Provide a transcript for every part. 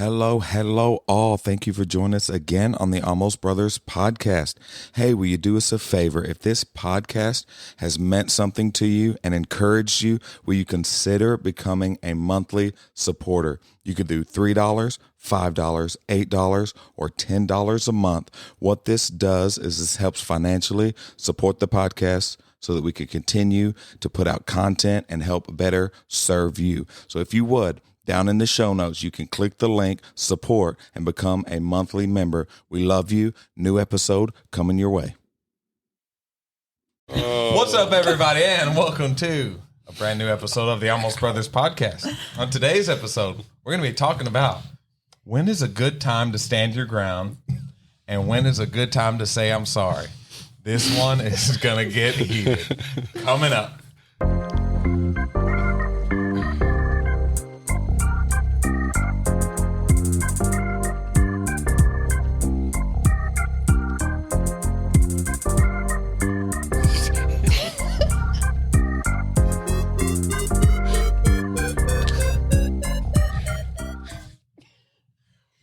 Hello, all. Thank you for joining us again on the Almost Brothers podcast. Hey, will you do us a favor? If this podcast has meant something to you and encouraged you, will you consider becoming a monthly supporter? You could do $3, $5, $8, or $10 a month. What this does is this helps financially support the podcast so that we can continue to put out content and help better serve you. So if you would, down in the show notes, you can click the link, support, and become a monthly member. We love you. New episode coming your way. What's up, everybody, and welcome to a brand new episode of the Almost Brothers podcast. On today's episode, we're going to be talking about when is a good time to stand your ground and when is a good time to say I'm sorry. This one is going to get heated. Coming up.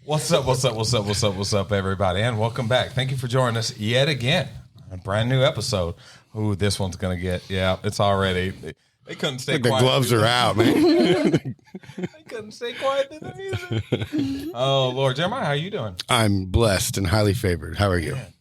What's up, everybody, and welcome back. Thank you for joining us yet again on a brand new episode. Ooh, this one's going to get, it's already, they couldn't stay quiet. The gloves are out, man. They couldn't stay quiet through the music. Oh, Lord. Jeremiah, how are you doing? I'm blessed and highly favored. How are you? Man,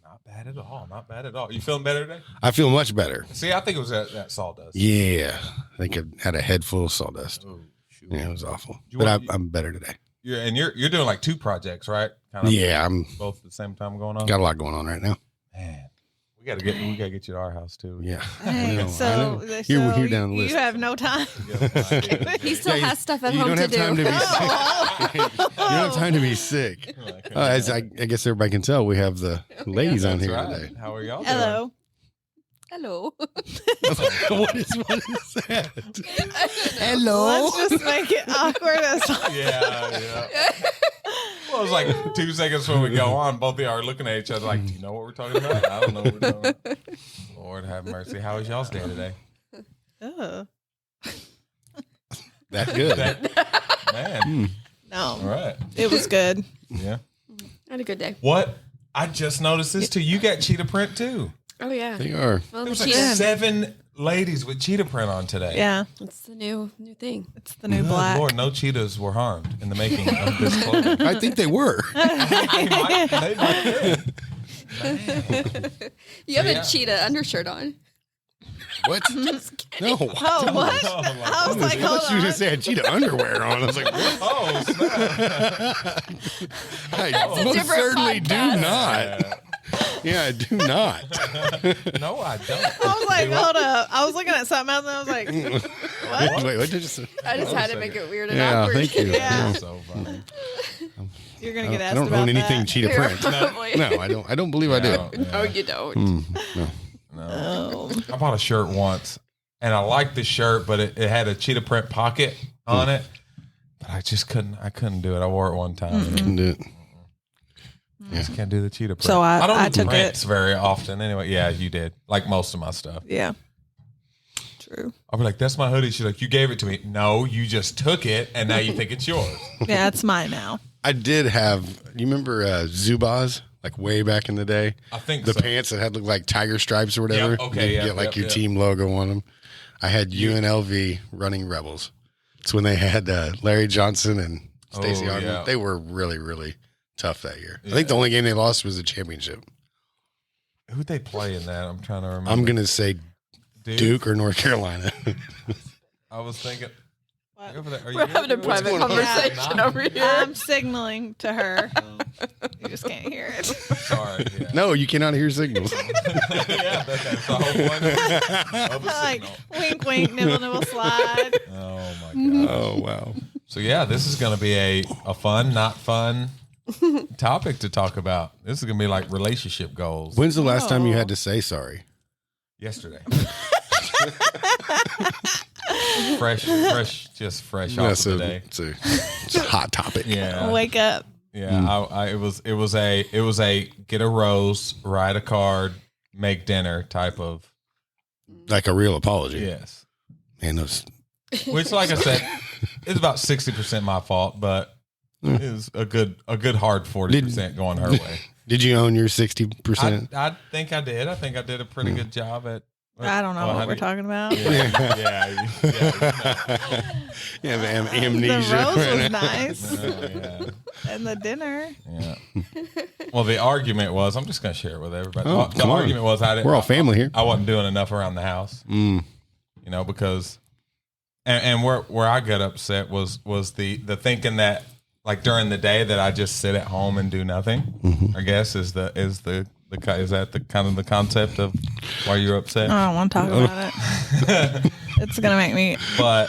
not bad at all. You feeling better today? I feel much better. See, I think it was that sawdust. Yeah. I think I had a head full of sawdust. Oh, shoot. Yeah, it was awful. But I'm better today. You're doing like two projects, right? Kind of yeah, I'm both at the same time going on. Got a lot going on right now. Man, we gotta get you to our house too. Yeah, So you're down the list. You have no time. He still has stuff at home to do. You don't have time to be sick. As I guess everybody can tell, we have the ladies on here today. How are y'all doing? Hello. Hello. What is that? Hello. Let's just make it awkward as Yeah. Well, it was like 2 seconds before we go on. Both of y'all are looking at each other like, do you know what we're talking about? I don't know what we're doing. Lord have mercy. How was y'all's day today? That good. Man. No. All right. It was good. Yeah. I had a good day. What? I just noticed this too. You got cheetah print too. Oh, yeah. They are. Well, There was the like cheetah. 7 ladies with cheetah print on today. Yeah. It's the new thing. It's the new Good black. Lord, no cheetahs were harmed in the making of this clothing. I think they were. They might You have Yeah. a cheetah undershirt on. What? No. Oh, what? I was like, I hold thought you were on. going to say I had cheetah underwear on. I was like, what? Oh, snap. I a most different certainly do podcast. not. Yeah, I do not. No, I don't. I was like, hold up. I was looking at something else and I was like, what? Wait, what did you say? I just had to make it weird and Yeah, awkward. thank you. Yeah. So funny. You're going to get I asked don't about own anything that. cheetah Yeah, print. probably. No, I don't. I don't believe I do. No, you don't. No. Oh. I bought a shirt once, and I liked the shirt, but it had a cheetah print pocket on it. But I just couldn't. I couldn't do it. I wore it one time. Couldn't do it. I just can't do the cheetah print. So I don't do took prints very often. Anyway, yeah, you did. Like most of my stuff. Yeah. True. I'll be like, "That's my hoodie." She's like, "You gave it to me." No, you just took it, and now you think it's yours. Yeah, it's mine now. I did have. You remember Zubaz? Like way back in the day, I think the so. pants that had looked like tiger stripes or whatever. Yep, okay, You yeah, get like yep, your yep. team logo on them. I had UNLV running Rebels. It's when they had Larry Johnson and Stacey Harmon. yeah. They were really, really tough that year. I think the only game they lost was the championship. Who'd they play in that? I'm trying to remember. I'm gonna say Duke or North Carolina. I was thinking. What? Over there. Are you We're good? having a What's private going on? conversation Nah. over here. I'm signaling to her. You just can't hear it. Sorry. Yeah. No, you cannot hear signals. Yeah, that's the whole point of a Like, signal. wink, wink, nibble, nibble, slide. Oh my god. Oh wow. So yeah, this is going to be a fun, not fun topic to talk about. This is going to be like relationship goals. When's the last time you had to say sorry? Yesterday. fresh off of the day. It's a hot topic. Yeah. Wake up. Yeah, it was a get a rose, write a card, make dinner type of. Like a real apology. Yes. Man, those. Which, like I said, it's about 60% my fault, but is a good hard 40% going her way. Did you own your 60%? I think I did. I think I did a pretty good job at. I don't know what we're talking about. Yeah. Yeah, the The amnesia. rose was nice, Yeah. and the dinner. Yeah. Well, the argument was, I'm just going to share it with everybody. Oh, The come on. argument was, We're all family here. I wasn't doing enough around the house, because, and where I got upset was the thinking that like during the day that I just sit at home and do nothing. I guess is that the kind of the concept of why you're upset? I don't want to talk about it. It's gonna make me. But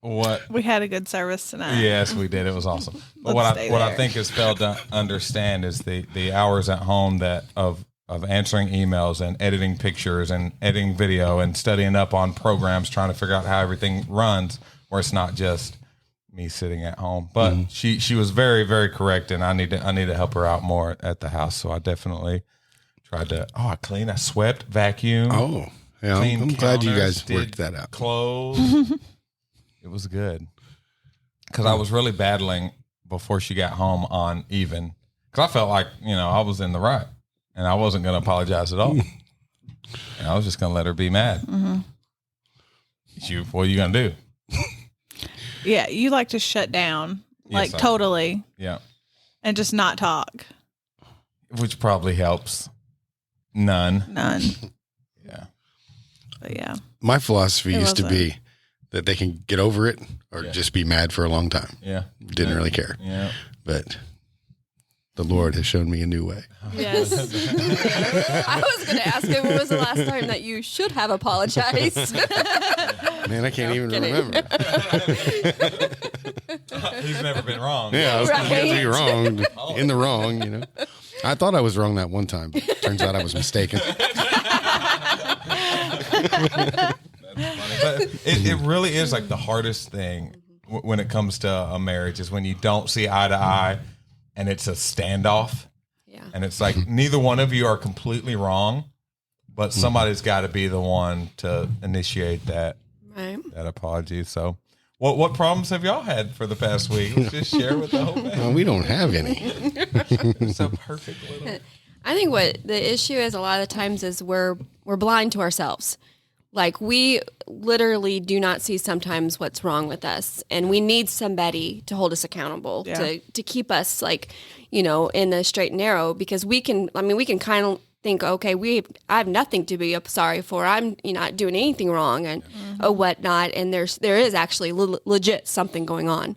what? We had a good service tonight. Yes, we did. It was awesome. But Let's what stay I there. think is failed to understand is the hours at home that of answering emails and editing pictures and editing video and studying up on programs, trying to figure out how everything runs, where it's not just me sitting at home. But she was very, very correct, and I need to help her out more at the house. So I definitely tried to. I cleaned, I swept, vacuumed. Oh, yeah. Clean I'm glad you counters, guys did worked that out. Clothes. It was good because I was really battling before she got home on even because I felt like I was in the right and I wasn't going to apologize at all. And I was just going to let her be mad. What are you going to do? Yeah, you like to shut down, Yes, like I do. totally, Yeah, and just not talk. which probably helps. None. Yeah, but yeah. My philosophy It used to wasn't. be that they can get over it or just be mad for a long time. Yeah, Didn't really care. Yeah. But the Lord has shown me a new way. Yes. I was going to ask him, when was the last time that you should have apologized? Man, I can't even kidding. remember. He's never been wrong. Yeah, I was Right. completely wrong, in the wrong, I thought I was wrong that one time, but turns out I was mistaken. But it really is like the hardest thing when it comes to a marriage is when you don't see eye to eye and it's a standoff Yeah. and it's like neither one of you are completely wrong, but somebody's got to be the one to initiate that Right. apology. So what problems have y'all had for the past week? Let's just share with the whole Well, family. we don't have any. It's a perfect little. I think what the issue is a lot of times is we're blind to ourselves. Like we literally do not see sometimes what's wrong with us, and we need somebody to hold us accountable Yeah. to keep us in the straight and narrow, because we can kind of think, okay, I have nothing to be sorry for. I'm not doing anything wrong and whatnot, and there is actually legit something going on.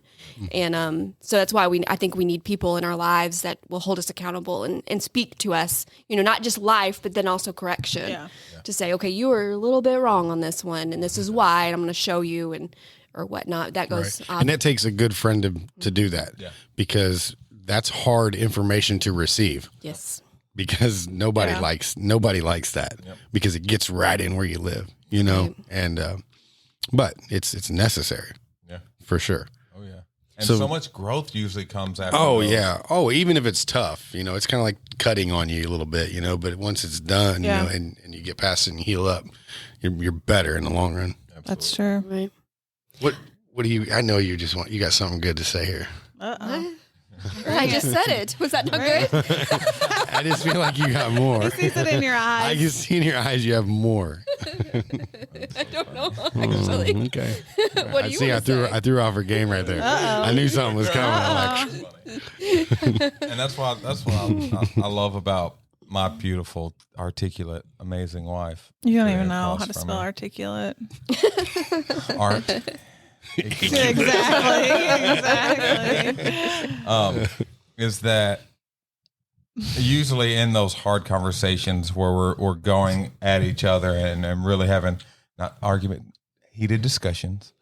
And so that's why I think we need people in our lives that will hold us accountable and speak to us, not just life, but then also correction. Yeah. To say, okay, you were a little bit wrong on this one, and this is why, and I'm going to show you or whatnot. That goes Right. And that takes a good friend to do that, because that's hard information to receive, yes. because nobody Yeah. likes that, because it gets right in where you live, and but it's necessary, Yeah. for sure. Oh yeah. And So- so much growth usually comes after. Oh those. yeah. Oh, even if it's tough, it's kind of like cutting on you a little bit, but once it's done, Yeah. and you get past it and heal up, you're better in the long run. That's true. Right. What do you? I know you got something good to say here. I just said it. Was that not good? I just feel like you got more. He sees it in your I eyes. can see in your eyes you have more. I don't know, actually. Okay. What do you See, I want to say? threw off her game right there. I knew something was coming. I'm like, And that's what I love about my beautiful, articulate, amazing wife. You don't sitting even know across how to from spell me. articulate. Art. Exactly. Is that usually in those hard conversations where we're going at each other and really having not argument, heated discussions.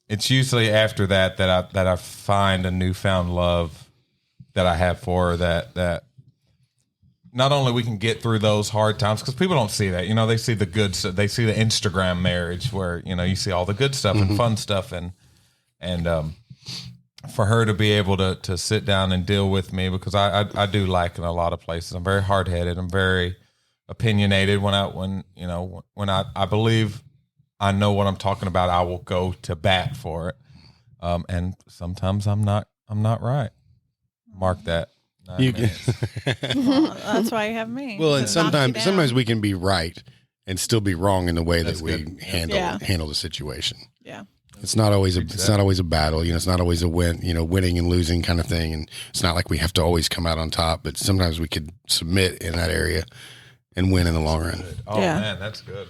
It's usually after that I find a newfound love that I have for her, that not only we can get through those hard times, because people don't see that, they see the good stuff. They see the Instagram marriage where, you see all the good stuff and fun stuff. And for her to be able to sit down and deal with me, because I do like in a lot of places, I'm very hard headed. I'm very opinionated when I believe I know what I'm talking about, I will go to bat for it. And sometimes I'm not right. Mark that. 9 You minutes. Well, that's why you have me. Well, and To knock you down. sometimes we can be right and still be wrong in the way That's that we good. handle the situation. Yeah. It's not always a battle. It's not always a winning and losing kind of thing. And it's not like we have to always come out on top, but sometimes we could submit in that area and win in the long run. Oh Yeah. man, that's good.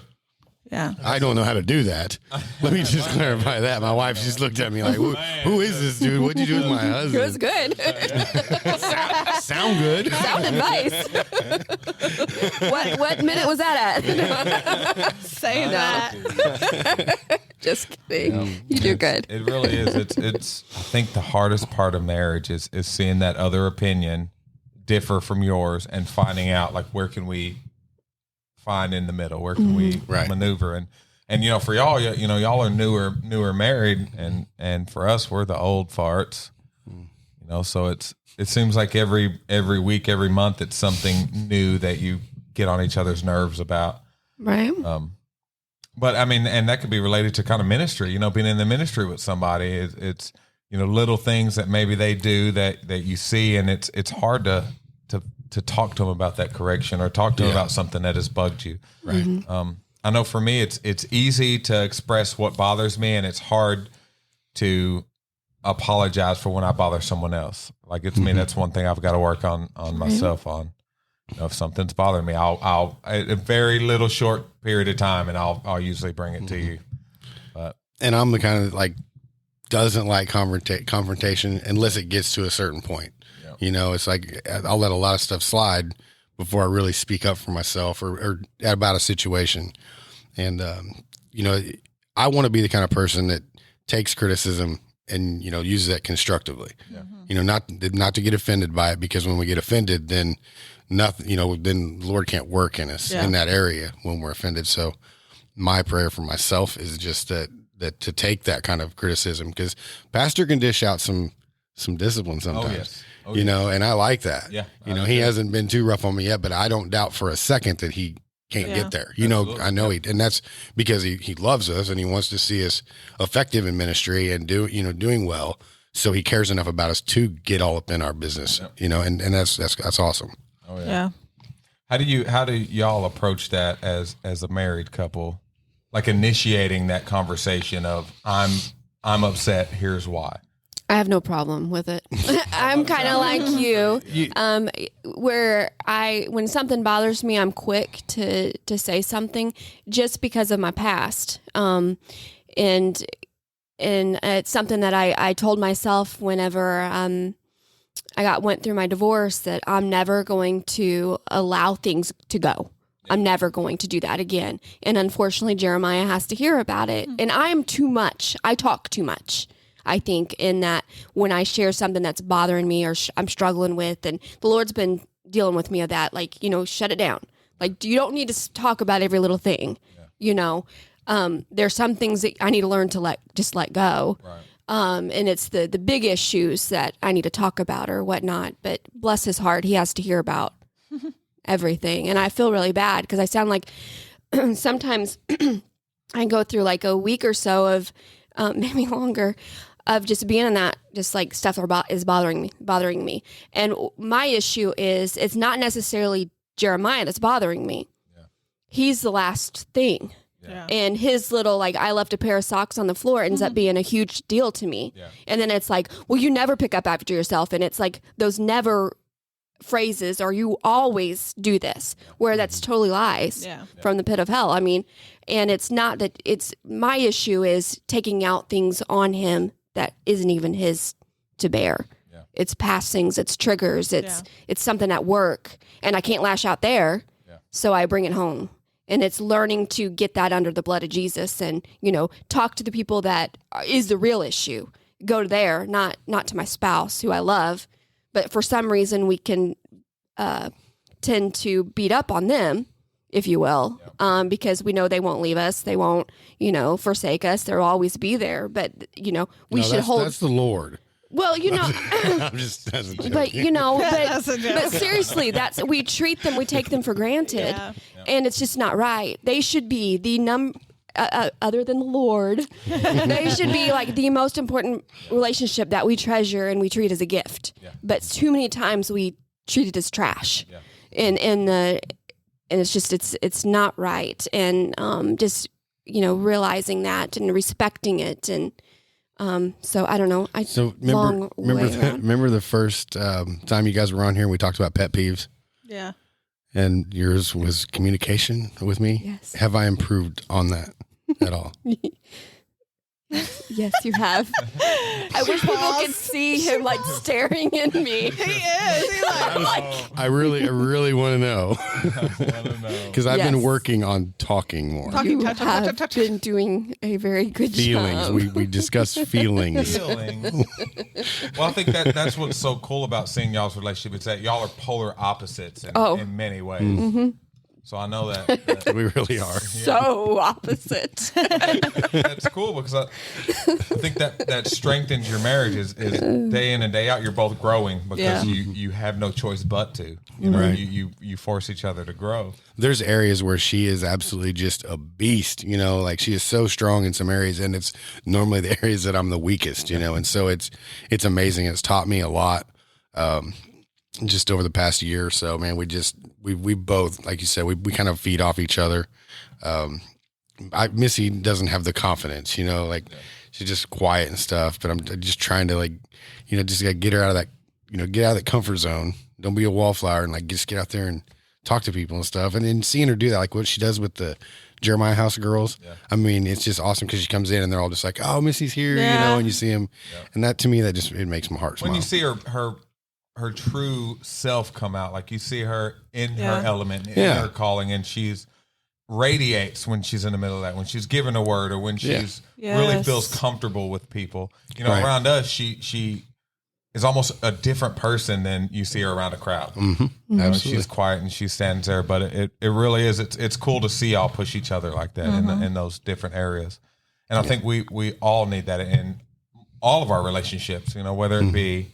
Yeah. I don't know how to do that. Let me just clarify that. My wife just looked at me like, who is this dude? What'd you do with my It was husband? good. Sound good. Sound advice. What minute was that at? Say that. Just kidding. You do good. It really is. It's. I think the hardest part of marriage is seeing that other opinion differ from yours and finding out like where can we find in the middle, where can we Right. maneuver, and for y'all, y'all are newer married, and for us we're the old farts, so it seems like every week, every month, it's something new that you get on each other's nerves about. Right. But I mean, and that could be related to kind of ministry, being in the ministry with somebody. It's little things that maybe they do that you see, and it's hard to talk to them about that correction or talk to them about something that has bugged you. Right. I know for me, it's easy to express what bothers me, and it's hard to apologize for when I bother someone else. Like it's me. That's one thing I've got to work on myself on. If something's bothering me, I'll a very little short period of time, and I'll usually bring it to you. But And I'm the kind of doesn't like confrontation unless it gets to a certain point. It's like I'll let a lot of stuff slide before I really speak up for myself or about a situation. And, I want to be the kind of person that takes criticism and, uses that constructively, not to get offended by it, because when we get offended, then nothing, then the Lord can't work in us in that area when we're offended. So my prayer for myself is just that to take that kind of criticism, because pastor can dish out some discipline sometimes. And I like that. Yeah, He hasn't been too rough on me yet, but I don't doubt for a second that he can't get there. I know and that's because he loves us and he wants to see us effective in ministry and doing well. So he cares enough about us to get all up in our business, and that's awesome. Oh Yeah. How do y'all approach that as a married couple? Like initiating that conversation of I'm upset, here's why. I have no problem with it. I'm kind of like you, where when something bothers me, I'm quick to say something just because of my past. And it's something that I told myself whenever I went through my divorce, that I'm never going to allow things to go. I'm never going to do that again. And unfortunately, Jeremiah has to hear about it. And I am too much. I talk too much. I think in that when I share something that's bothering me or I'm struggling with, and the Lord's been dealing with me of that, shut it down. You don't need to talk about every little thing, there's some things that I need to learn to let go. Right. And it's the big issues that I need to talk about or whatnot, but bless his heart, he has to hear about everything. And I feel really bad because I sound like sometimes I go through a week or so of, maybe longer, of just being in that, just stuff is bothering me. And my issue is it's not necessarily Jeremiah that's bothering me. Yeah. He's the last thing. Yeah. And his little, I left a pair of socks on the floor ends up being a huge deal to me. Yeah. And then it's well, you never pick up after yourself. And it's those never phrases, or you always do this, where that's totally lies from the pit of hell. I mean, and it's not that my issue is taking out things on him that isn't even his to bear. Yeah. It's past things, it's triggers, it's something at work, and I can't lash out there. Yeah. So I bring it home. And it's learning to get that under the blood of Jesus and, talk to the people that is the real issue. Go to there, not to my spouse who I love, but for some reason we can tend to beat up on them, if you will, because we know they won't leave us. They won't, forsake us. They'll always be there. But, we should hold. That's the Lord. Well, I'm just, that's a joke. but That's a joke. but seriously, we treat them, we take them for granted, and it's just not right. They should be other than the Lord, they should be like the most important relationship that we treasure and we treat as a gift. Yeah. But too many times we treat it as trash, Yeah. and it's just it's not right. And just realizing that and respecting it, and so I don't know. Remember the first time you guys were on here and we talked about pet peeves? Yeah. And yours was communication with me. Yes. Have I improved on that at all? Yes, you have. I wish people could see him like staring at me. He is. He's like, I really want to know because I've been Yes. working on talking more. Talking, You talk, talk, have talk, talk, talk. been doing a very good Feelings. job. We discuss feelings. Feelings. Well, I think that's what's so cool about seeing y'all's relationship is that y'all are polar opposites in many ways. Mm-hmm. So I know that We really are. So opposite. that's cool because I think that strengthens your marriage is day in and day out. You're both growing because Yeah. you have no choice but to. You know, Right. you force each other to grow. There's areas where she is absolutely just a beast, like she is so strong in some areas and it's normally the areas that I'm the weakest, and so it's amazing. It's taught me a lot. Just over the past year or so, man, we both, like you said, we kind of feed off each other. Missy doesn't have the confidence, like she's just quiet and stuff, but I'm just trying to just get her out of that, get out of that comfort zone. Don't be a wallflower and just get out there and talk to people and stuff. And then seeing her do that, like what she does with the Jeremiah House girls. Yeah. I mean, it's just awesome because she comes in and they're all just like, oh, Missy's here, Yeah. and you see him. Yeah. And that to me, it makes my heart smile. When you see her true self come out, like you see her in Yeah. her element, in her calling, and she's radiates when she's in the middle of that, when she's given a word or when she's really Yes. feels comfortable with people. Right. Around us, she is almost a different person than you see her around a crowd. Mm-hmm. Absolutely. She's quiet and she stands there, but it really is. It's cool to see y'all push each other like that in those different areas. And I think we all need that in all of our relationships, whether it be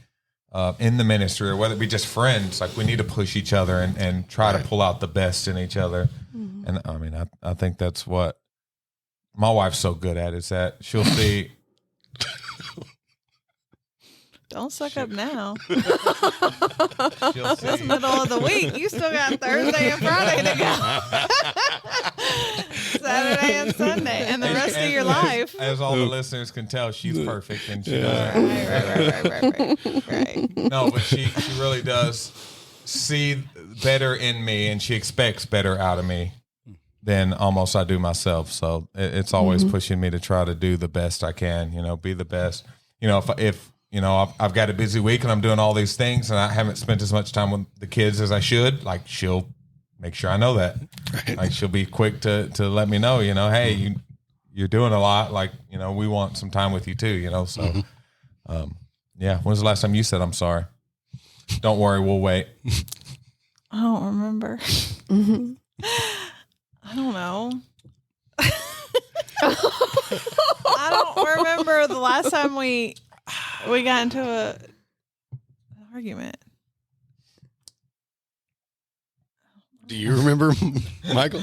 in the ministry or whether it be just friends. Like we need to push each other and try to pull out the best in each other. And I mean, I think that's what my wife's so good at, is that she'll see. Don't suck up now. She'll It's see. middle of the week. You still got Thursday and Friday to go. Saturday and Sunday, and the rest of your life. As all the listeners can tell, she's perfect, and she knows that. Right. No, but she really does see better in me, and she expects better out of me than almost I do myself. So it's always pushing me to try to do the best I can. Be the best. If I've got a busy week and I'm doing all these things and I haven't spent as much time with the kids as I should, like she'll make sure I know that. Right. Like she'll be quick to let me know, hey, you're doing a lot. Like, we want some time with you too, so, when's the last time you said, I'm sorry? Don't worry. We'll wait. I don't remember. I don't know. I don't remember the last time we got into an argument. Do you remember, Michael?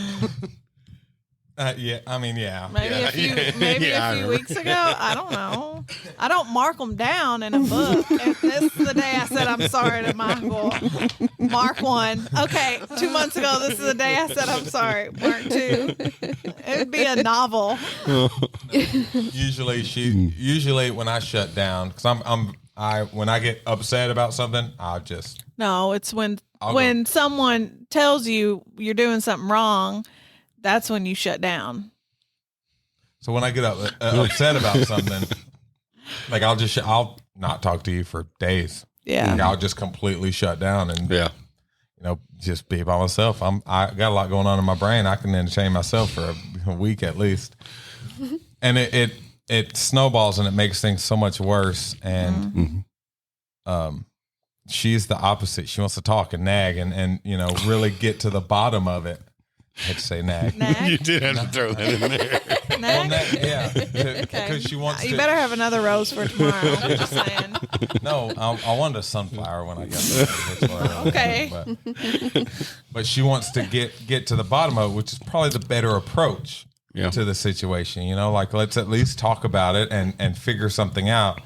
Yeah. I mean, yeah. Maybe a few weeks ago. I don't know. I don't mark them down in a book. If this is the day I said I'm sorry to Michael, mark 1. Okay, 2 months ago, this is the day I said I'm sorry. Mark 2. It'd be a novel. Usually when I shut down, because when I get upset about something, I'll just. No, it's when go. someone tells you you're doing something wrong. That's when you shut down. So when I get upset about something, like I'll not talk to you for days. Yeah. Like I'll just completely shut down and just be by myself. I got a lot going on in my brain. I can entertain myself for a week at least, and it snowballs and it makes things so much worse. And she's the opposite. She wants to talk and nag and really get to the bottom of it. I had to say nag. Nag? You did have to throw that in there. Nag? Yeah, because Okay. she wants You to. better have another rose for tomorrow. I'm just saying. No, I wanted a sunflower when I got there. That's what I wanted. Okay. But she wants to get to the bottom of it, which is probably the better approach. to the situation. You know, like let's at least talk about it and figure something out.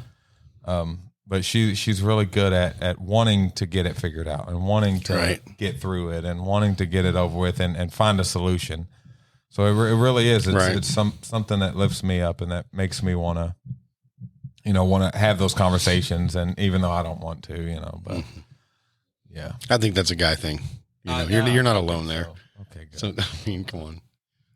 But she's really good at wanting to get it figured out and wanting to get through it and wanting to get it over with and find a solution. So it really is. It's something that lifts me up and that makes me want to have those conversations. And even though I don't want to, but yeah, I think that's a guy thing. You're not alone there. Okay, good. So, I mean, come on.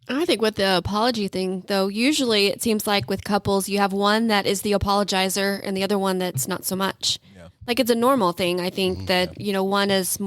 I think with the apology thing, though, usually it seems like with couples, you have one that is the apologizer and the other one that's not so much. Yeah. Like it's a normal thing. I think that, one is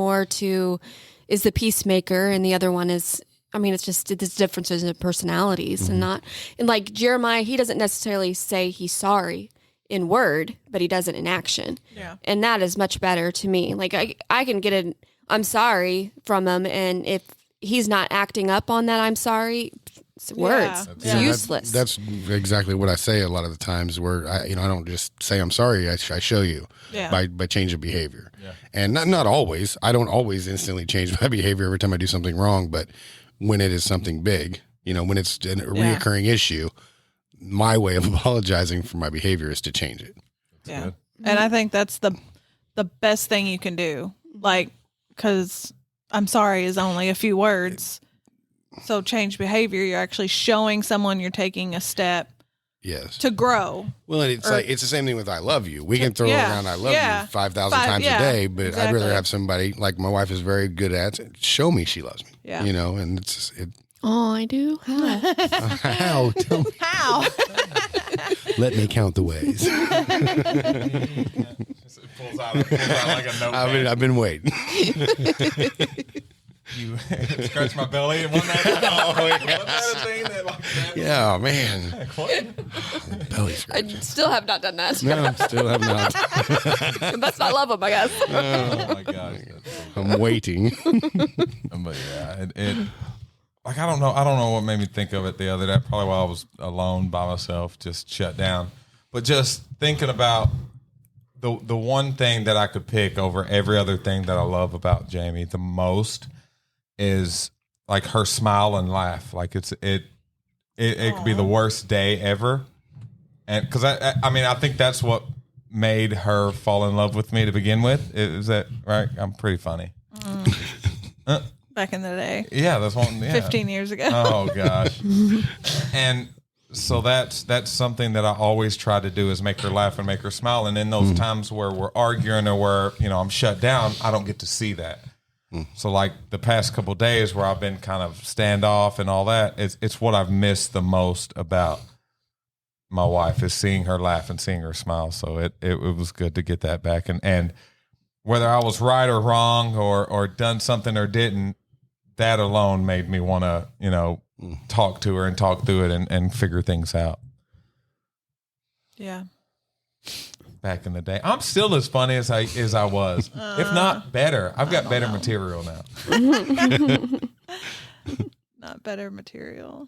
is the peacemaker and the other one is, it's just this differences in personalities and like Jeremiah, he doesn't necessarily say he's sorry in word, but he does it in action. Yeah. And that is much better to me. Like I can get an I'm sorry from him. And if he's not acting up on that I'm sorry, it's words. It's useless. That's exactly what I say a lot of the times where I don't just say I'm sorry. I show you by changing behavior. Yeah. And not always. I don't always instantly change my behavior every time I do something wrong, but when it is something big, when it's a reoccurring issue, my way of apologizing for my behavior is to change it. Yeah. Good. And I think that's the best thing you can do. Like, because I'm sorry is only a few words. So change behavior. You're actually showing someone you're taking a step to grow. Well, and it's the same thing with I love you. We can throw around I love you 5,000 times a day, but I'd rather have somebody like my wife is very good at show me she loves me. Yeah. And it's Oh, I do? How? How? Tell me. How? Let me count the ways. It pulls out like a notepad. I've been waiting. You scratch my belly and one night. Yeah, man. Belly scratch. I still have not done that. No, still have not. That's not love him, I guess. Oh my gosh. I'm waiting. But yeah, it like I don't know what made me think of it the other day. Probably while I was alone by myself, just shut down. But just thinking about the one thing that I could pick over every other thing that I love about Jamie the most is like her smile and laugh. Like it could be the worst day ever, and because I think that's what made her fall in love with me to begin with. Is that right? I'm pretty funny. Back in the day. Yeah, that's one. Yeah. 15 years ago. Oh gosh. And so that's something that I always try to do is make her laugh and make her smile. And in those times where we're arguing or where I'm shut down, I don't get to see that. So like the past couple of days where I've been kind of standoff and all that, it's what I've missed the most about my wife is seeing her laugh and seeing her smile. So it was good to get that back. And whether I was right or wrong or done something or didn't, that alone made me want to, talk to her and talk through it and figure things out. Yeah. Back in the day, I'm still as funny as I was, if not better. I've got better material now. Not better material.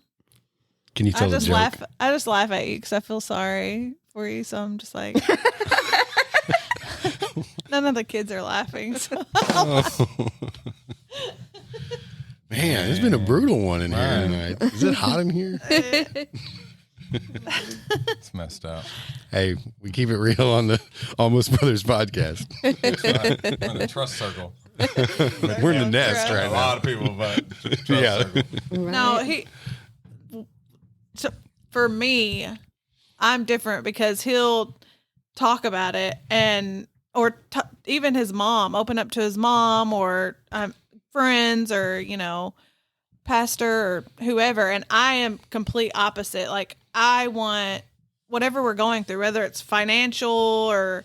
Can you tell the joke? I just laugh at you because I feel sorry for you. So I'm just like, none of the kids are laughing. So. Man, it's been a brutal one in here tonight. Is it hot in here? It's messed up. Hey, we keep it real on the Almost Brothers podcast. We're in the trust circle. We're in the nest right now. A lot of people, but trust circle. No, for me, I'm different because he'll talk about it or even his mom, open up to his mom or friends or, pastor or whoever. And I am complete opposite. Like I want whatever we're going through, whether it's financial or,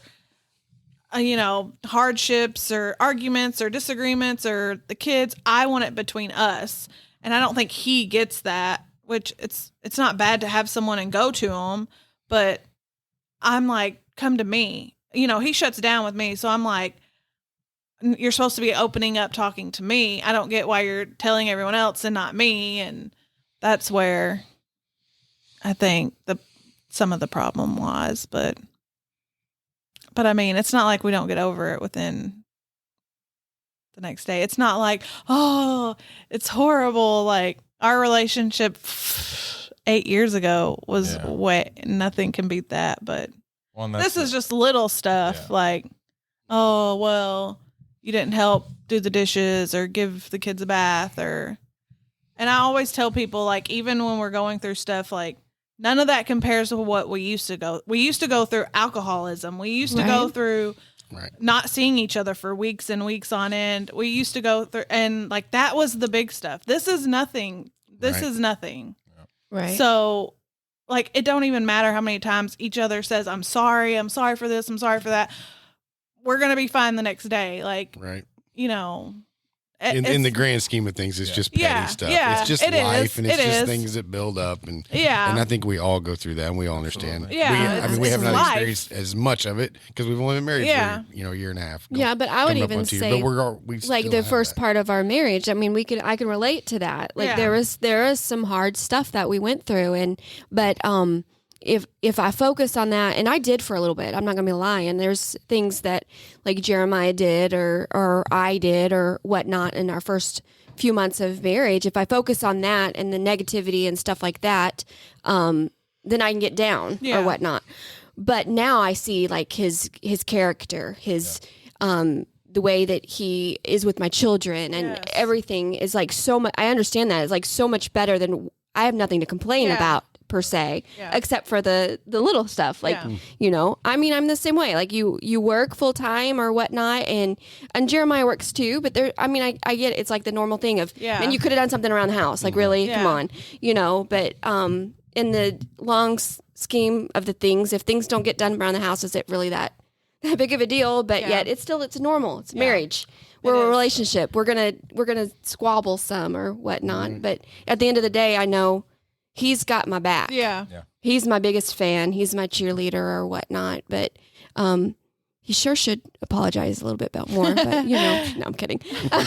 hardships or arguments or disagreements or the kids, I want it between us. And I don't think he gets that, which it's not bad to have someone and go to him, but I'm like, come to me. He shuts down with me. So I'm like, you're supposed to be opening up, talking to me. I don't get why you're telling everyone else and not me. And that's where I think some of the problem lies, but I mean, it's not like we don't get over it within the next day. It's not like, oh, it's horrible. Like Our relationship 8 years ago was way nothing can beat that. But this is just little stuff like, oh, well, you didn't help do the dishes or give the kids a bath and I always tell people, like, even when we're going through stuff, like, none of that compares to what we used to go. We used to go through alcoholism. We used to go through not seeing each other for weeks and weeks on end. We used to go through, and like, that was the big stuff. This is nothing. This is nothing. Right. So, like, it don't even matter how many times each other says, I'm sorry for this, I'm sorry for that. We're going to be fine the next day. Like, you know. In the grand scheme of things, it's just petty stuff. It's just life, and it's just things that build up. And I think we all go through that, and we all understand. Yeah, we have not experienced as much of it because we've only been married for a year and a half. Yeah, but I would even say, we like, the first part of our marriage. I mean, I can relate to that. Like, there is some hard stuff that we went through, but if I focus on that, and I did for a little bit, I'm not gonna be lying. There's things that like Jeremiah did or I did or whatnot in our first few months of marriage. If I focus on that and the negativity and stuff like that, then I can get down or whatnot. But now I see, like, his character, the way that he is with my children, and everything is like so much. I understand that it's like so much better than I have nothing to complain about. Per se, except for the little stuff, like you know. I mean, I'm the same way. Like you work full time or whatnot, and Jeremiah works too. But there, I mean, I get it. It's like the normal thing of, and you could have done something around the house. Like, really, come on, you know. But in the long scheme of the things, if things don't get done around the house, is it really that big of a deal? But yet, it's normal. It's marriage. We're a relationship. We're gonna squabble some or whatnot. But at the end of the day, I know he's got my back. Yeah. He's my biggest fan. He's my cheerleader or whatnot. But he sure should apologize a little bit more. But, you know, no, I'm kidding. I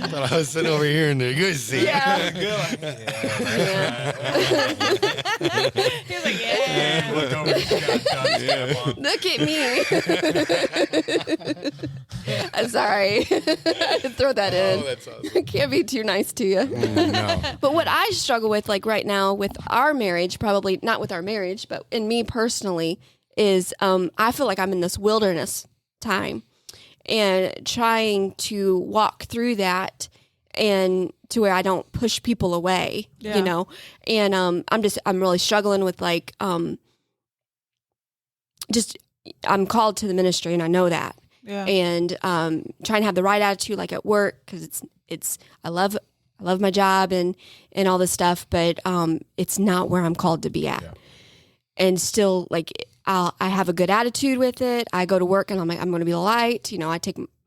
thought I was sitting over here in the good seat. Yeah. He's like, yeah. Look over here. Look at me. I'm sorry. I had to throw that in. That's awesome. Can't be too nice to you. No. But what I struggle with, like right now with our marriage, probably not with our marriage, but in me personally, is I feel like I'm in this wilderness time and trying to walk through that and to where I don't push people away, you know? And I'm really struggling with, like, just, I'm called to the ministry and I know that. Yeah. And trying to have the right attitude, like at work, because it's I love my job and all this stuff, but it's not where I'm called to be at. Yeah. And still, like, I have a good attitude with it. I go to work and I'm like, I'm going to be the light. You know,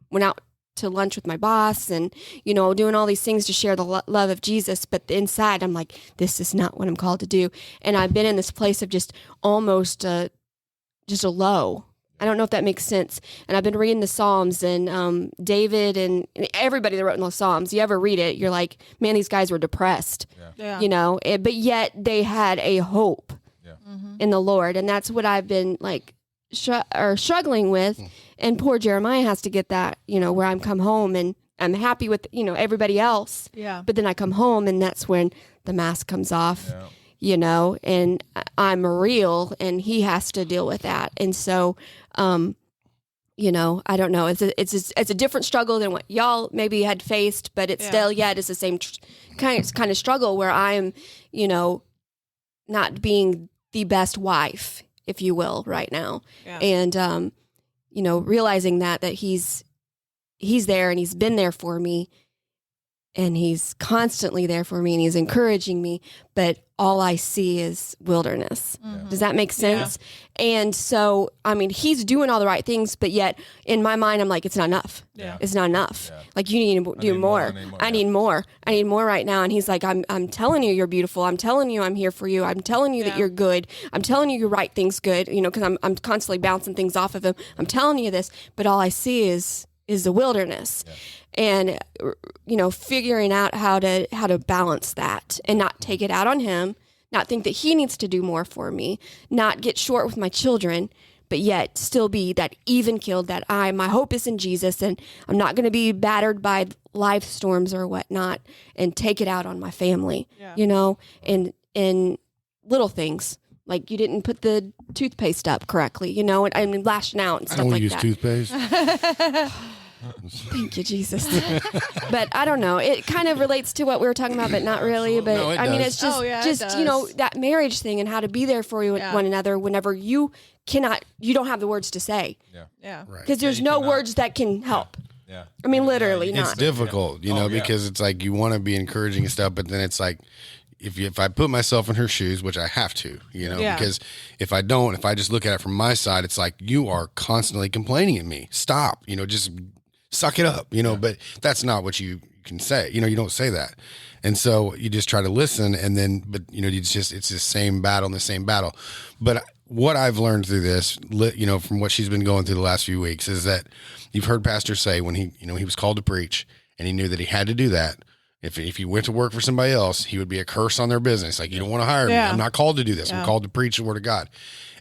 went out to lunch with my boss and, you know, doing all these things to share the love of Jesus. But inside, I'm like, this is not what I'm called to do. And I've been in this place of just almost just a low. I don't know if that makes sense. And I've been reading the Psalms, and David and everybody that wrote in the Psalms, you ever read it, you're like, man, these guys were depressed, you know, but yet they had a hope in the Lord. And that's what I've been like struggling with. And poor Jeremiah has to get that, you know, where I'm come home and I'm happy with, you know, everybody else. Yeah. But then I come home and that's when the mask comes off, you know, and I'm real and he has to deal with that. And so, you know, I don't know. It's a different struggle than what y'all maybe had faced, but it's still, it's the same kind of struggle where I'm, you know, not being the best wife, if you will, right now. Yeah. And, you know, realizing that he's there and he's been there for me and he's constantly there for me and he's encouraging me, but all I see is wilderness. Mm-hmm. Does that make sense? Yeah. And so, I mean, he's doing all the right things, but yet in my mind, I'm like, it's not enough. Yeah. It's not enough. Yeah. Like, you need to do more. I need more. I need more right now. And he's like, I'm telling you, you're beautiful. I'm telling you, I'm here for you. I'm telling you that you're good. I'm telling you, you write things good, you know, because I'm constantly bouncing things off of him. I'm telling you this, but all I see is the wilderness. Yeah. And, you know, figuring out how to balance that and not take it out on him, not think that he needs to do more for me, not get short with my children, but yet still be that even keeled, that my hope is in Jesus, and I'm not going to be battered by life storms or whatnot, and take it out on my family, you know, and little things. Like you didn't put the toothpaste up correctly, you know, and I mean, lashing out and stuff like that. I don't use toothpaste. Thank you, Jesus. But I don't know. It kind of relates to what we were talking about, but not really. But No, it I mean, does. it's just you know, that marriage thing and how to be there for one another whenever you don't have the words to say. Yeah. Right. Because there's no words that can help. Yeah. I mean, literally It's not. difficult, you know, because it's like you want to be encouraging and stuff, but then it's like if I put myself in her shoes, which I have to, you know, because if I don't, if I just look at it from my side, it's like you are constantly complaining at me. Stop, you know, just suck it up, you know, but that's not what you can say. You know, you don't say that. And so you just try to listen but you know, it's the same battle and the same battle. But what I've learned through this, you know, from what she's been going through the last few weeks is that you've heard Pastor say when he was called to preach and he knew that he had to do that. If he went to work for somebody else, he would be a curse on their business. Like, you don't want to hire me. I'm not called to do this. I'm called to preach the word of God.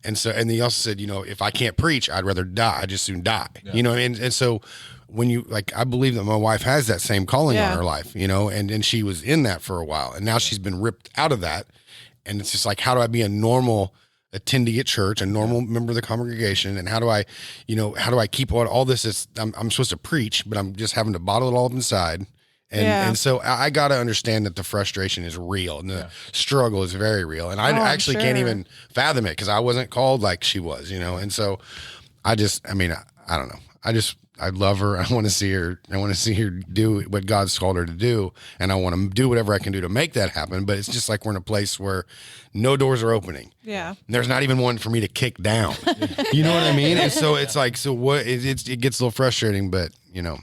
And he also said, you know, if I can't preach, I'd rather die. I'd just soon die, you know? And so when you, like, I believe that my wife has that same calling on her life, you know, and she was in that for a while, and now she's been ripped out of that. And it's just like, how do I be a normal attendee at church, a normal member of the congregation? And how do I keep all this? I'm supposed to preach, but I'm just having to bottle it all up inside. And so I got to understand that the frustration is real and the struggle is very real. And I actually can't even fathom it because I wasn't called like she was, you know? And so I don't know. I love her. I want to see her. I want to see her do what God's called her to do. And I want to do whatever I can do to make that happen. But it's just like we're in a place where no doors are opening. Yeah. There's not even one for me to kick down. You know what I mean? And so it's like, so what, it gets a little frustrating, but you know,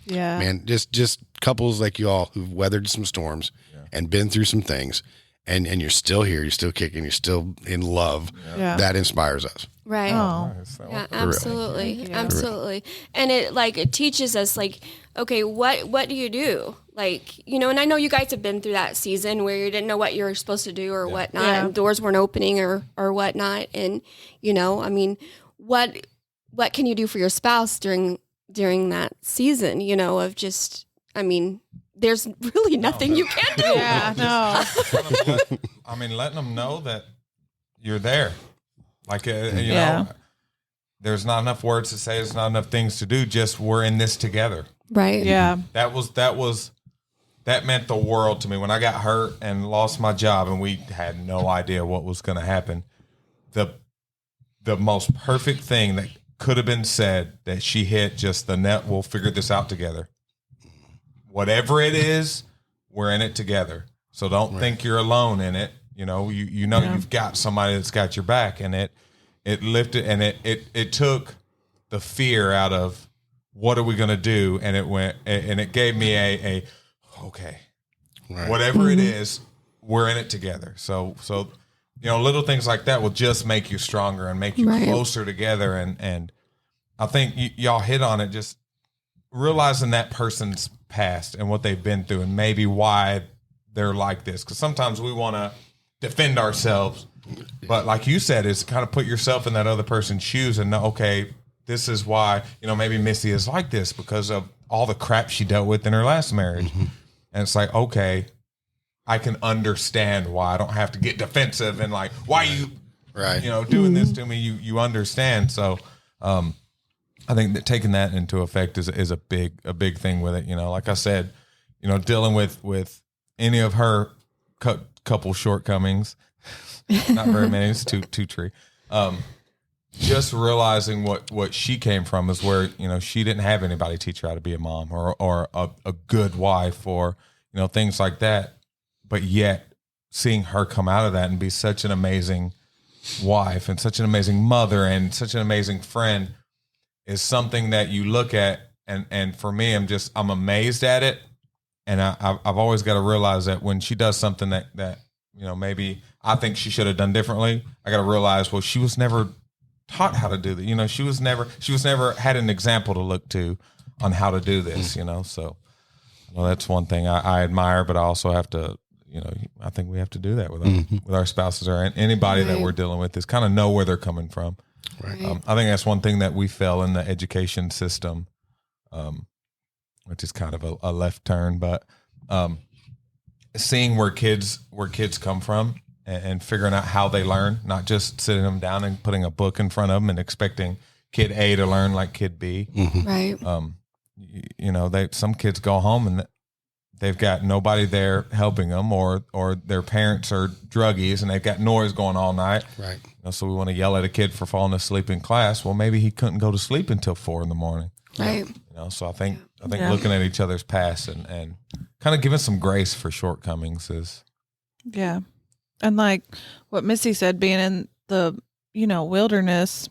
man, just couples like you all who've weathered some storms and been through some things, and you're still here, you're still kicking, you're still in love. That inspires us. Right. Oh. Yeah, absolutely. Absolutely. And it teaches us, like, okay, what do you do? Like, you know, and I know you guys have been through that season where you didn't know what you were supposed to do or whatnot, and doors weren't opening or whatnot. And, you know, I mean, what can you do for your spouse during that season, you know, of just, I mean, there's really nothing you can do. Yeah, no. Letting them know that you're there. Like, you know, there's not enough words to say. There's not enough things to do. Just we're in this together. Right. Yeah. That meant the world to me when I got hurt and lost my job and we had no idea what was going to happen. The most perfect thing that could have been said that she hit just the net. We'll figure this out together. Whatever it is, we're in it together. So don't think you're alone in it. You know, you've got somebody that's got your back, and it lifted, and it took the fear out of what are we going to do, and it gave me a okay, whatever it is, we're in it together. So you know, little things like that will just make you stronger and make you closer together. And I think y'all hit on it, just realizing that person's past and what they've been through and maybe why they're like this. Because sometimes we want to defend ourselves, but like you said, it's kind of put yourself in that other person's shoes and know, okay, this is why, you know, maybe Missy is like this because of all the crap she dealt with in her last marriage. And it's like, okay, I can understand why. I don't have to get defensive and like, why you know, doing this to me? You understand. So, I think that taking that into effect is a big thing with it. You know, like I said, you know, dealing with any of her couple shortcomings, not very many, it's two tree. Just realizing what she came from is where, you know, she didn't have anybody teach her how to be a mom or a good wife or, you know, things like that. But yet seeing her come out of that and be such an amazing wife and such an amazing mother and such an amazing friend is something that you look at. And for me, I'm amazed at it. And I've always got to realize that when she does something that, you know, maybe I think she should have done differently, I got to realize, well, she was never taught how to do that. You know, she was never had an example to look to on how to do this, you know? So, well, that's one thing I admire, but I also have to, you know, I think we have to do that with our spouses or anybody that we're dealing with, is kind of know where they're coming from. Right. I think that's one thing that we fell in the education system, which is kind of a left turn, but seeing where kids come from and figuring out how they learn, not just sitting them down and putting a book in front of them and expecting kid A to learn like kid B. Right. Some kids go home and they've got nobody there helping them, or their parents are druggies and they've got noise going all night. Right. So we want to yell at a kid for falling asleep in class. Well, maybe he couldn't go to sleep until 4 a.m. Right. So I think looking at each other's past and kind of giving some grace for shortcomings is. Yeah. And like what Missy said, being in the, wilderness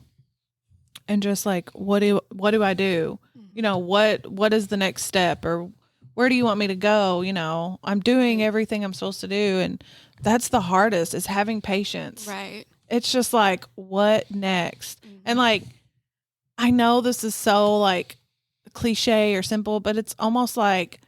and just like, what do I do? What is the next step, or where do you want me to go? I'm doing everything I'm supposed to do. And that's the hardest, is having patience. Right. It's just like, what next? And like, I know this is so like cliche or simple, but it's almost like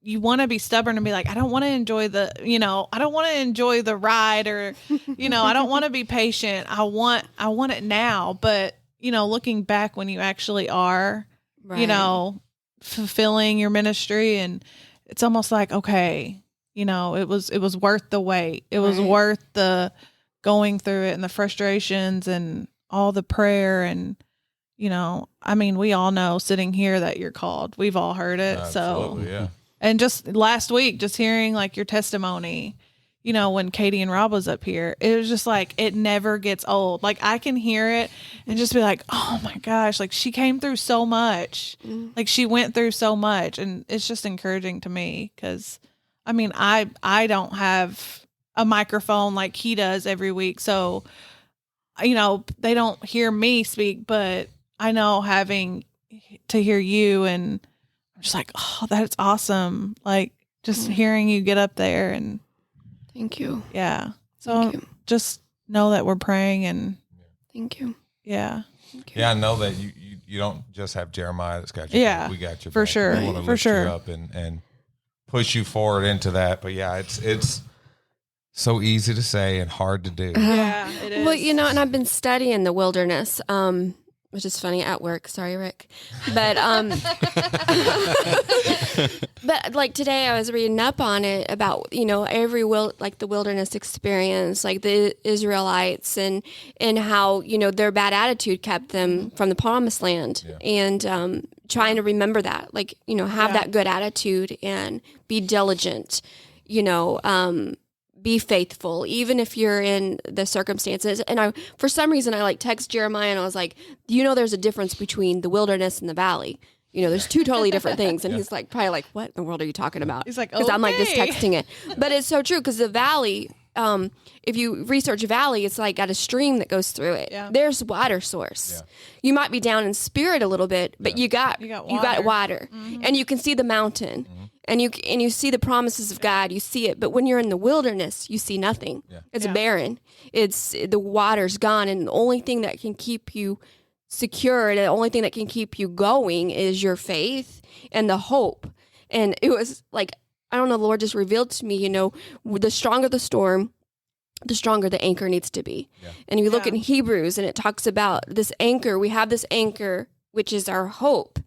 you want to be stubborn and be like, I don't want to enjoy I don't want to enjoy the ride, or, I don't want to be patient. I want it now. But, looking back when you actually are, Right. fulfilling your ministry, and it's almost like, okay, it was worth the wait. It was Right. worth the going through it and the frustrations and all the prayer. And, we all know sitting here that you're called. We've all heard it. Absolutely, So, yeah. and just last week, just hearing like your testimony, when Katie and Rob was up here, it was just like, it never gets old. Like I can hear it and just be like, oh my gosh, like she came through so much. Like she went through so much, and it's just encouraging to me, because I don't have a microphone like he does every week. So, they don't hear me speak, but I know having to hear you, and I'm just like, oh, that's awesome. Like just hearing you get up there, and Thank you. yeah. So Thank you. just know that we're praying, and Thank you. yeah. Yeah, I know that you don't just have Jeremiah that's got your Yeah, back. We got your for back. sure, We want to for lift sure. you up and push you forward into that. But yeah, it's so easy to say and hard to do. Yeah, it is. Well, and I've been studying the wilderness, which is funny at work. Sorry, Rick. But but like today I was reading up on it about, the wilderness experience, like the Israelites and how, their bad attitude kept them from the promised land. Yeah. And trying to remember that, like, have that good attitude and be diligent, be faithful, even if you're in the circumstances. And for some reason, I text Jeremiah and I was like, there's a difference between the wilderness and the valley. There's two totally different things. And he's probably like, what in the world are you talking about? He's like, because I'm just okay. texting it. But it's so true, because the valley, if you research a valley, it's like got a stream that goes through it. Yeah. There's water source. Yeah. You might be down in spirit a little bit, but you got water. And you can see the mountain. And you see the promises of God, you see it. But when you're in the wilderness, you see nothing. Yeah. It's barren. The water's gone, and the only thing that can keep you secure, and the only thing that can keep you going is your faith and the hope. And it was like, I don't know, the Lord just revealed to me, the stronger the storm, the stronger the anchor needs to be. Yeah. And you look in Hebrews, and it talks about this anchor. We have this anchor, which is our hope.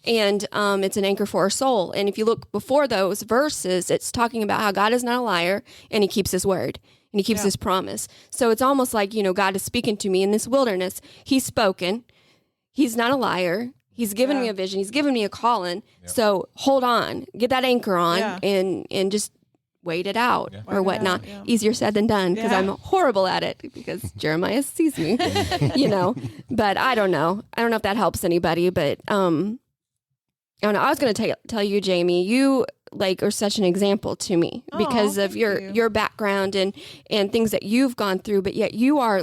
And it's an anchor for our soul. And if you look before those verses, it's talking about how God is not a liar, and he keeps his word, and he keeps his promise. So it's almost like, God is speaking to me in this wilderness. He's spoken. He's not a liar. He's given me a vision. He's given me a calling. Yeah. So hold on, get that anchor on, and just wait it out or whatnot. Yeah. Easier said than done, because I'm horrible at it, because Jeremiah sees me, But I don't know. I don't know if that helps anybody, but I don't know. I was going to tell you, Jamie, you are such an example to me because of your background and things that you've gone through, but yet you are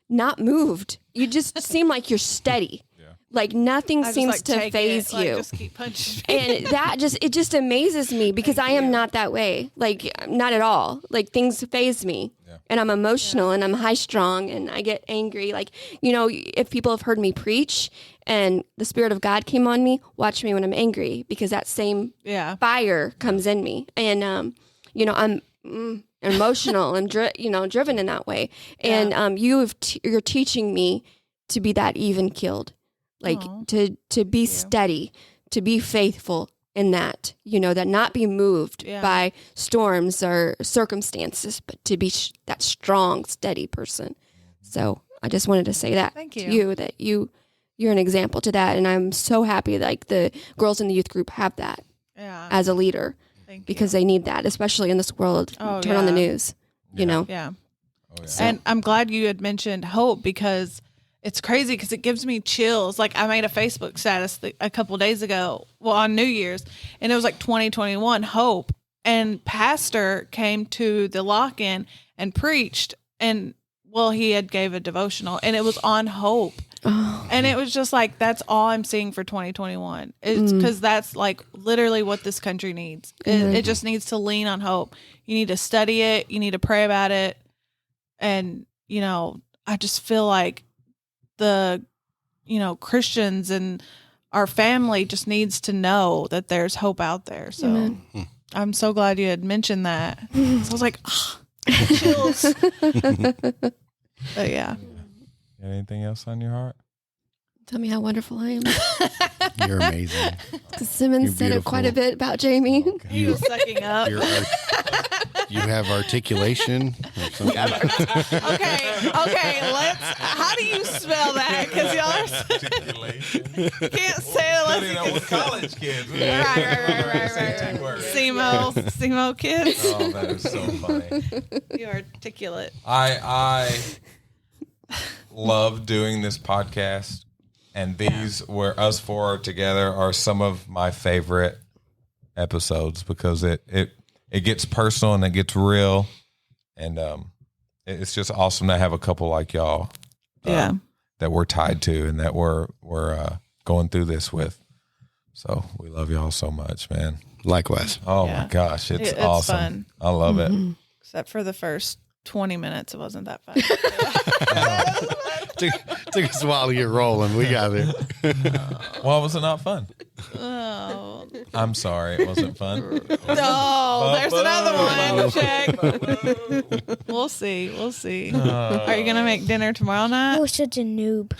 not moved. You just seem like you're steady. Like nothing seems to faze you. Just keep punching. And it just amazes me, because I am not that way. Not at all. Things faze me. Yeah. And I'm emotional and I'm high strung and I get angry. If people have heard me preach and the Spirit of God came on me, watch me when I'm angry, because that same fire comes in me. And, I'm emotional and driven in that way. And you're teaching me to be that even keeled, like to be steady, to be faithful in that, that not be moved by storms or circumstances, but to be that strong, steady person. So I just wanted to say that to you, that you're an example to that. And I'm so happy like the girls in the youth group have that as a leader, because they need that, especially in this world. Turn on the news, you know? Yeah. And I'm glad you had mentioned hope, because it's crazy, because it gives me chills. Like, I made a Facebook status a couple of days ago, on New Year's, and it was like 2021 hope. And pastor came to the lock-in and preached, and he had gave a devotional, and it was on hope. And it was just like, that's all I'm seeing for 2021. It's because that's like literally what this country needs. It just needs to lean on hope. You need to study it. You need to pray about it. And, I just feel like the, Christians and our family just needs to know that there's hope out there. So I'm so glad you had mentioned that. So I was like, chills. But yeah. Anything else on your heart? Tell me how wonderful I am. You're amazing. Simmons said it quite a bit about Jamie. Okay. He was sucking up. You have articulation. Okay. How do you spell that? Because y'all are can't say it unless you can. With college kids. Right. SEMO kids. Oh, that is so funny. You're articulate. I love doing this podcast, and these where us four are together are some of my favorite episodes, because it gets personal and it gets real, and it's just awesome to have a couple like y'all that we're tied to and that we're going through this with. So we love y'all so much, man. Likewise. Oh my gosh, it's awesome. Fun. I love it. Except for the first 20 minutes, it wasn't that fun. Took us a while to get rolling. We got there. Why was it not fun? Oh. I'm sorry, it wasn't fun. No, there's another one. Check. We'll see. Are you gonna make dinner tomorrow night? You're such a noob.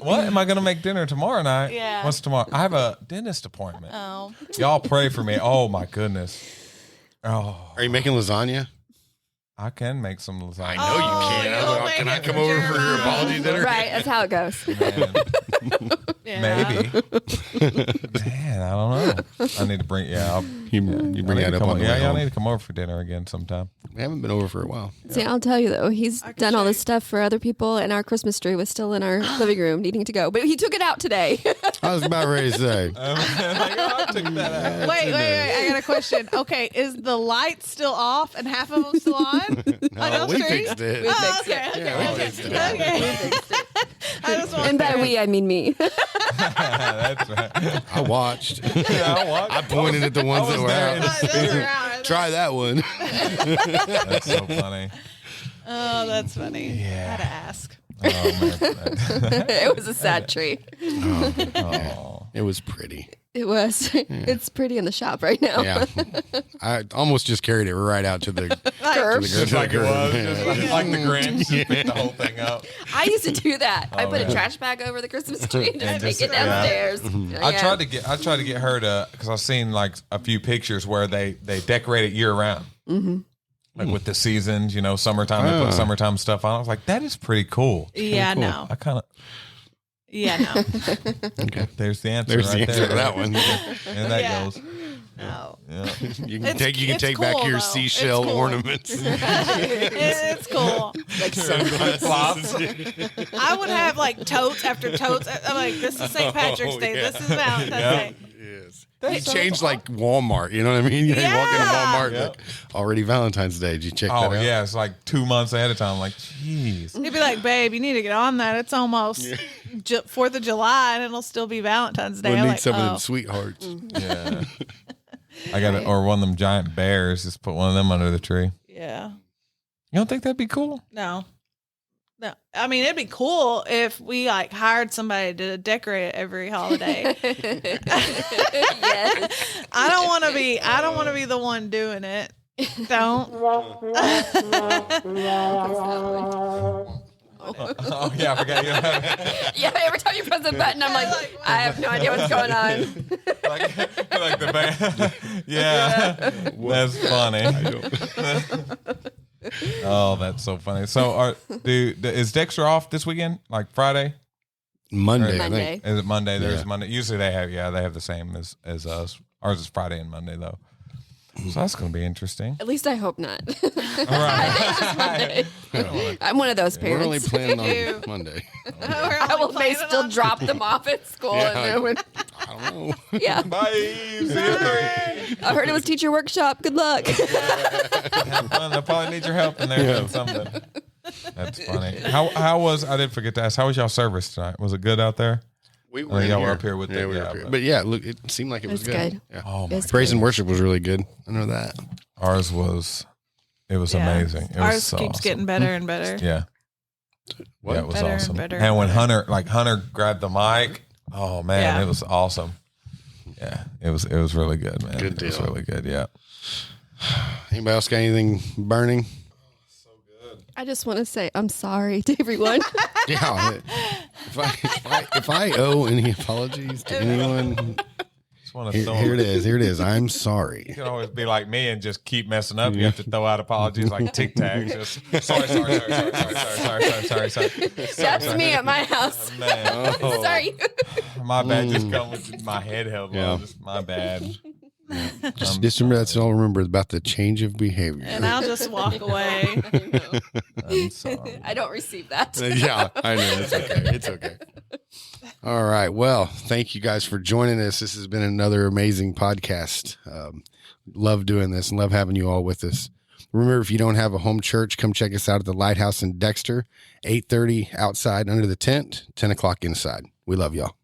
What? Am I going to make dinner tomorrow night? Yeah. What's tomorrow? I have a dentist appointment. Oh. Y'all pray for me. Oh, my goodness. Oh, Are you making lasagna? I can make some lasagna. I know you can. I was like, can I come over for your apology dinner? Right, that's how it goes. Man, Yeah. maybe. Man, I don't know. I need to bring, You bring that up on the way y'all home. need to come over for dinner again sometime. We haven't been over for a while. See, I'll tell you though, he's done all this stuff for other people, and our Christmas tree was still in our living room needing to go. But he took it out today. I was about ready to say. I took that out. Wait. I got a question. Okay, is the light still off and half of them still on? No, we fixed it. Oh, okay. Yeah, we fixed it. Okay. I just want And by we, I mean me. That's right. I watched. I I pointed at the ones that were there in out. Those are out. Try that one. That's so funny. Oh, that's funny. Yeah. Gotta ask. Oh, man. It was a sad tree. Oh. It was pretty. It was. It's pretty in the shop right now. Yeah. I almost just carried it right out to the Curb. Just like it was. Yeah. Just like the Grinch. Just picked the whole thing up. I used to do that. I put man. a trash bag over the Christmas tree and just just- take it downstairs. I tried to get her to, because I've seen like a few pictures where they decorate it year round. Like with the seasons, summertime, they put summertime stuff on. I was like, that is pretty cool. Yeah, no. I kind of, Yeah, no. Okay. there's the answer There's right the answer there. to that one. And that Yeah. goes. No. Yeah. You can It's- take it's back cool, your though. seashell It's cool. ornaments. It's cool. Like sunglasses. I would have like totes after totes. I'm like, this is St. Patrick's Day. yeah. This is Valentine's Day. Yes. That's You so changed like Walmart, you know what I mean? You walk into Yeah. Walmart, like, already Valentine's Day. Did you check that Oh out? yeah, it's like 2 months ahead of time. I'm like, jeez. He'd be like, babe, you need to get on that. It's almost 4th of July and it'll still be Valentine's Day. We'll I'm need like, some of oh. them sweethearts. Yeah. I got it, or one of them giant bears. Just put one of them under the tree. Yeah. You don't think that'd be cool? No. I mean, it'd be cool if we like hired somebody to decorate it every holiday. Yes. I don't want to be the one doing it. Don't. Oh yeah, I forgot you. Yeah, every time you press the button, I'm like, I have no idea what's going on. like the band. Yeah, that's funny. Oh, that's so funny. So, is Dexter off this weekend? Like Friday? Monday, I Monday. think. Is it Monday? There's Yeah. Monday. Usually they have the same as us. Ours is Friday and Monday though. So that's going to be interesting. At least I hope not. All right. I'm one of those We're only parents. planning You. on Monday. I may still drop them off at school. Yeah. And then I don't know. yeah. Bye. See you at 3. I heard it was teacher workshop. Good luck. Have fun. They'll probably need your help in there doing something. That's funny. How was, I did forget to ask, how was y'all service tonight? Was it good out there? We Oh, y'all were up here with yeah, the- we were yeah, up here. but- But yeah, look, it seemed like it was was good. Yeah. Oh my. It's Praise good. and worship was really good. I know that. Ours was, it was Yeah. amazing. It was Ours so keeps awesome. getting better and better. Yeah. What? Yeah, it was Better and awesome. better And and when better. Hunter grabbed the mic, oh man, Yeah. it was awesome. Yeah, it was really good, man. Good It was deal. really good. Yeah. Anybody else got anything burning? I just want to say I'm sorry to everyone. Yeah. If I owe any apologies to anyone, Just want to here it is. Here it is. I'm sorry. You can always be like me and just keep messing up. You have to throw out apologies like Tic Tacs. Just sorry. That's me at my house. Man, Sorry. my bad. Just come with my head held low. Yeah. Just my bad. Just remember, that's all I remember about the change of behavior. And I'll just walk away. I'm sorry. I don't receive that. Yeah, I know. It's okay. It's okay. All right. Well, thank you guys for joining us. This has been another amazing podcast. Love doing this and love having you all with us. Remember, if you don't have a home church, come check us out at the Lighthouse in Dexter, 8:30 outside under the tent, 10 o'clock inside. We love y'all.